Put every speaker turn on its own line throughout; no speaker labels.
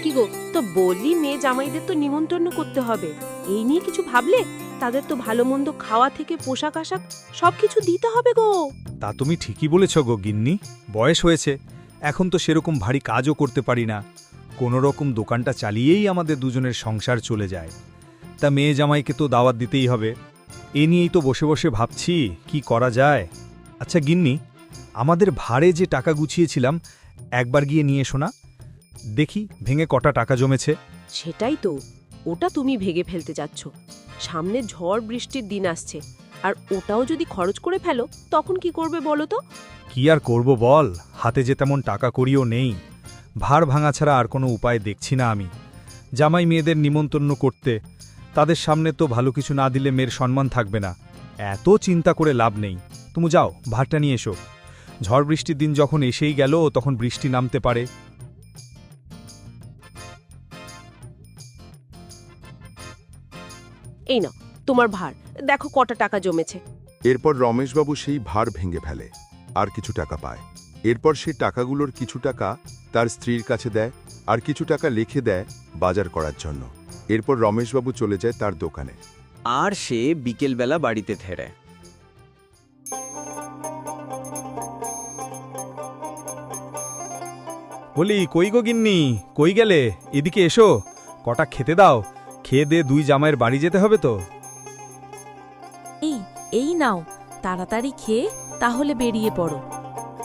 কি গো, তো বললি মেয়ে জামাইদের তো নিমন্ত্রণ করতে হবে, এই নিয়ে কিছু ভাবলে? তাদের তো ভালো মন্দ খাওয়া থেকে পোশাক আশাক সবকিছু দিতে হবে গো।
তা তুমি ঠিকই বলেছ গো গিন্নি, বয়স হয়েছে, এখন তো সেরকম ভারী কাজও করতে পারি না, কোনো রকম দোকানটা চালিয়েই আমাদের দুজনের সংসার চলে যায়। তা মেয়ে জামাইকে তো দাওয়াত দিতেই হবে, এ নিয়েই তো বসে বসে ভাবছি কি করা যায়। আচ্ছা গিন্নি, আমাদের ভাড়ে যে টাকা গুছিয়েছিলাম একবার গিয়ে নিয়ে এসো না, দেখি ভেঙে কটা টাকা জমেছে।
সেটাই তো, ওটা তুমি ভেঙে ফেলতে যাচ্ছ। সামনে ঝড় বৃষ্টির দিন আসছে, আর ওটাও যদি খরচ করে ফেলো তখন কি করবে বলো তো?
কি আর করব বল, হাতে যে তেমন টাকা করিও নেই, ভার ভাঙা ছাড়া আর কোনো উপায় দেখছি না আমি। জামাই মেয়েদের নিমন্ত্রণ করতে, তাদের সামনে তো ভালো কিছু না দিলে মেয়ের সম্মান থাকবে না, এত চিন্তা করে লাভ নেই। তুমি যাও ভাতটা নিয়ে এসো, ঝড় বৃষ্টির দিন যখন এসেই গেল তখন বৃষ্টি নামতে পারে।
এই নাও তোমার ভার, দেখো কটা টাকা জমেছে।
এরপর রমেশবাবু সেই ভার ভেঙে ফেলে, আর কিছু টাকা পায়। এরপর সে টাকাগুলোর কিছু টাকা তার স্ত্রীর কাছে দেয়, আর কিছু টাকা লিখে দেয় বাজার করার জন্য। এরপর রমেশবাবু চলে যায় তার দোকানে।
আর সে বিকেলবেলা বাড়িতে ফেরে।
বলি কই গো গিন্নি, কই গেলে? এদিকে এসো, কটা খেতে দাও, খেয়ে দে দুই জামাইয়ের বাড়ি যেতে হবে তো।
এই এই নাও, তাড়াতাড়ি খেয়ে তাহলে বেরিয়ে পড়ো।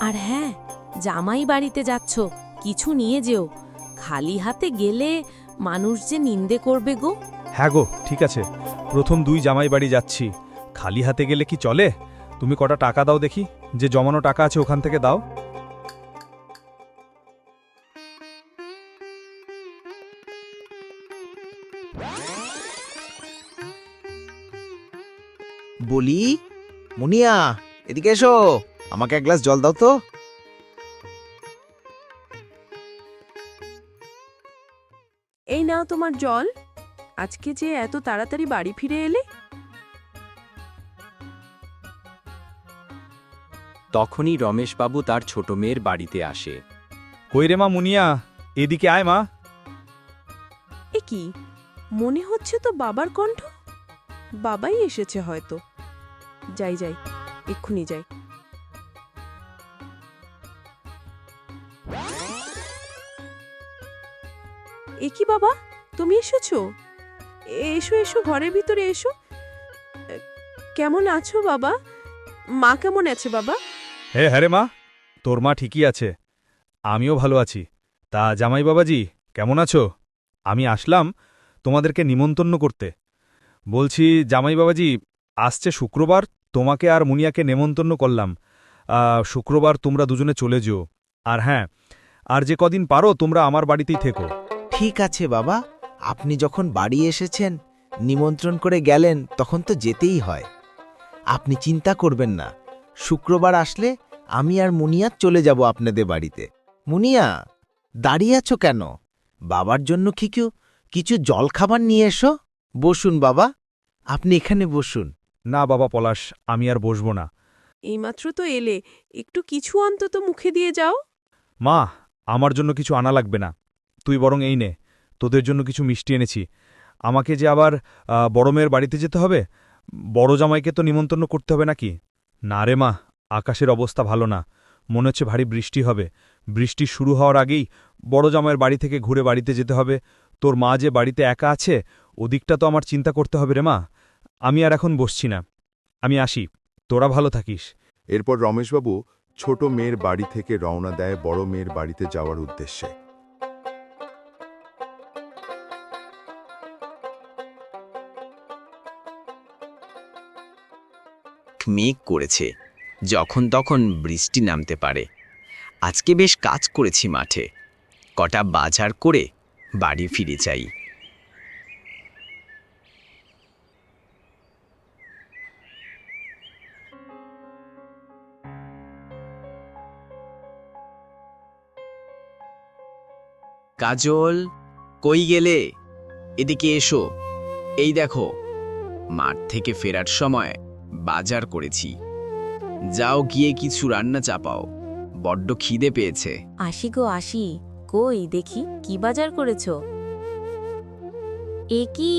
আর হ্যাঁ, জামাই বাড়িতে যাচ্ছ, কিছু নিয়ে যেও, খালি হাতে গেলে মানুষ যে নিন্দে করবে গো।
হ্যাঁ গো ঠিক আছে, প্রথম দুই জামাই বাড়ি যাচ্ছি, খালি হাতে গেলে কি চলে? তুমি কটা টাকা দাও দেখি, যে জমানো টাকা আছে ওখান থেকে দাও।
বলি, মুনিয়া এদিকে এসো, আমাকে এক গ্লাস জল দাও তো।
এই নাও তোমার জল। আজকে যে এত তাড়াতাড়ি বাড়ি ফিরে এলে?
তখনই রমেশবাবু তার ছোট মেয়ের বাড়িতে আসে।
কই রে মা মুনিয়া, এদিকে আয় মা।
এ কি, মনে হচ্ছে তো বাবার কণ্ঠ। বাবাই এসেছে হয়তো। যাই যাই, এক্ষুনি যাই। এ কি বাবা, তুমি এসেছো? এসো এসো, ঘরের ভিতরে এসো। কেমন আছো বাবা? মা কেমন আছে বাবা?
হ্যাঁ রে মা, তোর মা ঠিকই আছে, আমিও ভালো আছি। তা জামাই বাবাজি কেমন আছো? আমি আসলাম তোমাদেরকে নিমন্ত্রণ করতে। বলছি জামাই বাবাজি, আসছে শুক্রবার তোমাকে আর মুনিয়াকে নেমন্তন্ন করলাম, শুক্রবার তোমরা দুজনে চলে যেও। আর হ্যাঁ, আর যে কদিন পারো তোমরা আমার বাড়িতেই থেকো।
ঠিক আছে বাবা, আপনি যখন বাড়ি এসেছেন, নিমন্ত্রণ করে গেলেন, তখন তো যেতেই হয়। আপনি চিন্তা করবেন না, শুক্রবার আসলে আমি আর মুনিয়া চলে যাব আপনাদের বাড়িতে। মুনিয়া, দাঁড়িয়ে আছো কেন? বাবার জন্য কিছু জলখাবার নিয়ে এসো। বসুন বাবা, আপনি এখানে বসুন।
না বাবা পলাশ, আমি আর বসবো না।
এইমাত্র তো এলে, একটু কিছু অন্তত মুখে দিয়ে যাও।
মা, আমার জন্য কিছু আনা লাগবে না, তুই বরং এই নে, তোদের জন্য কিছু মিষ্টি এনেছি। আমাকে যে আবার বড় মেয়ের বাড়িতে যেতে হবে, বড় জামাইকে তো নিমন্ত্রণ করতে হবে নাকি? না রে মা, আকাশের অবস্থা ভালো না, মনে হচ্ছে ভারী বৃষ্টি হবে। বৃষ্টি শুরু হওয়ার আগেই বড় জামাইয়ের বাড়ি থেকে ঘুরে বাড়িতে যেতে হবে। তোর মা যে বাড়িতে একা আছে, ওদিকটা তো আমার চিন্তা করতে হবে রে মা। আমি আর এখন বসছি না, আমি আসি, তোরা ভালো থাকিস।
এরপর রমেশবাবু ছোট মেয়ের বাড়ি থেকে রওনা দেয় বড় মেয়ের বাড়িতে যাওয়ার উদ্দেশ্যে।
মেঘ করেছে, যখন তখন বৃষ্টি নামতে পারে। আজকে বেশ কাজ করেছি মাঠে, কটা বাজার করে বাড়ি ফিরে যাই। কাজল, কই গেলে? এদিকে এসো। এই দেখো, মাঠ থেকে ফেরার সময় বাজার করেছি, যাও গিয়ে কিছু রান্না চাপাও, বড্ড খিদে পেয়েছে।
আসি গো আসি, কই দেখি কি বাজার করেছো? এ কি,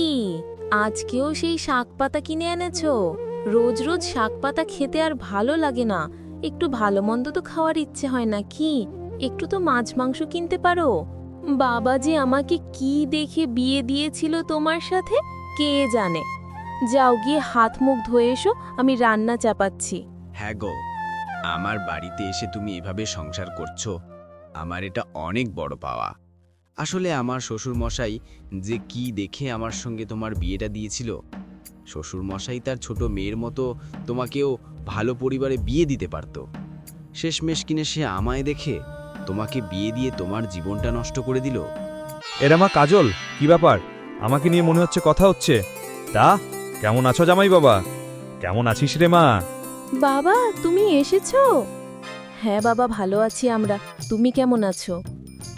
আজকেও সেই শাকপাতা কিনে এনেছো? রোজ রোজ শাকপাতা খেতে আর ভালো লাগে না। একটু ভালো মন্দ তো খাওয়ার ইচ্ছে হয় না কি? একটু তো মাছ মাংস কিনতে পারো। বাবা যে আমাকে কি দেখে বিয়ে দিয়েছিল তোমার সাথে কে জানে। যাও গিয়ে হাত মুখ ধুয়ে এসো, আমি রান্না চাপাচ্ছি।
হ্যাঁ গো, আমার বাড়িতে এসে তুমি এভাবে সংসার করছো, আমার এটা অনেক বড় পাওয়া। আসলে আমার শ্বশুরমশাই যে কি দেখে আমার সঙ্গে তোমার বিয়েটা দিয়েছিল, শ্বশুরমশাই তার ছোট মেয়ের মতো তোমাকেও ভালো পরিবারে বিয়ে দিতে পারত। শেষমেশ কিনে সে আমায় দেখে তোমাকে বিয়ে দিয়ে তোমার জীবনটা নষ্ট করে দিল।
এরা মা কাজল, কি ব্যাপার? আমাকে নিয়ে মনে হচ্ছে কথা হচ্ছে। তা কেমন আছো জামাই বাবা? কেমন আছিস রে মা?
বাবা তুমি এসেছো? হ্যাঁ বাবা, ভালো আছি আমরা। তুমি কেমন আছো?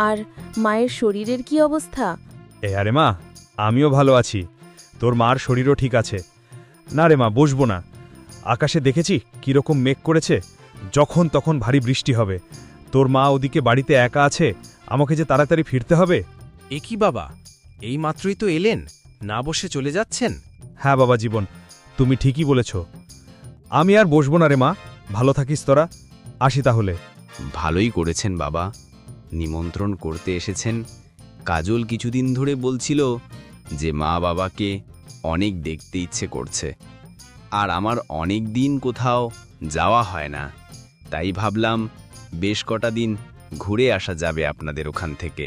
আর মায়ের শরীরের কি অবস্থা?
আরে মা, আমিও ভালো আছি। তোর মার শরীরও ঠিক আছে। না রে মা, বসবো না। আকাশে দেখেছি কিরকম মেঘ করেছে, যখন তখন ভারী বৃষ্টি হবে। তোর মা ওদিকে বাড়িতে একা আছে, আমাকে যে তাড়াতাড়ি ফিরতে হবে।
এ কি বাবা, এই মাত্রই তো এলেন, না বসে চলে যাচ্ছেন?
হ্যাঁ বাবা জীবন, তুমি ঠিকই বলেছ। আমি আর বসবো না রে মা, ভালো থাকিস তোরা। আসি তাহলে।
ভালোই করেছেন বাবা, নিমন্ত্রণ করতে এসেছেন। কাজল কিছুদিন ধরে বলছিল যে মা বাবাকে অনেক দেখতে ইচ্ছে করছে, আর আমার অনেক দিন কোথাও যাওয়া হয় না, তাই ভাবলাম বেশ কটা দিন ঘুরে আসা যাবে আপনাদের ওখান থেকে।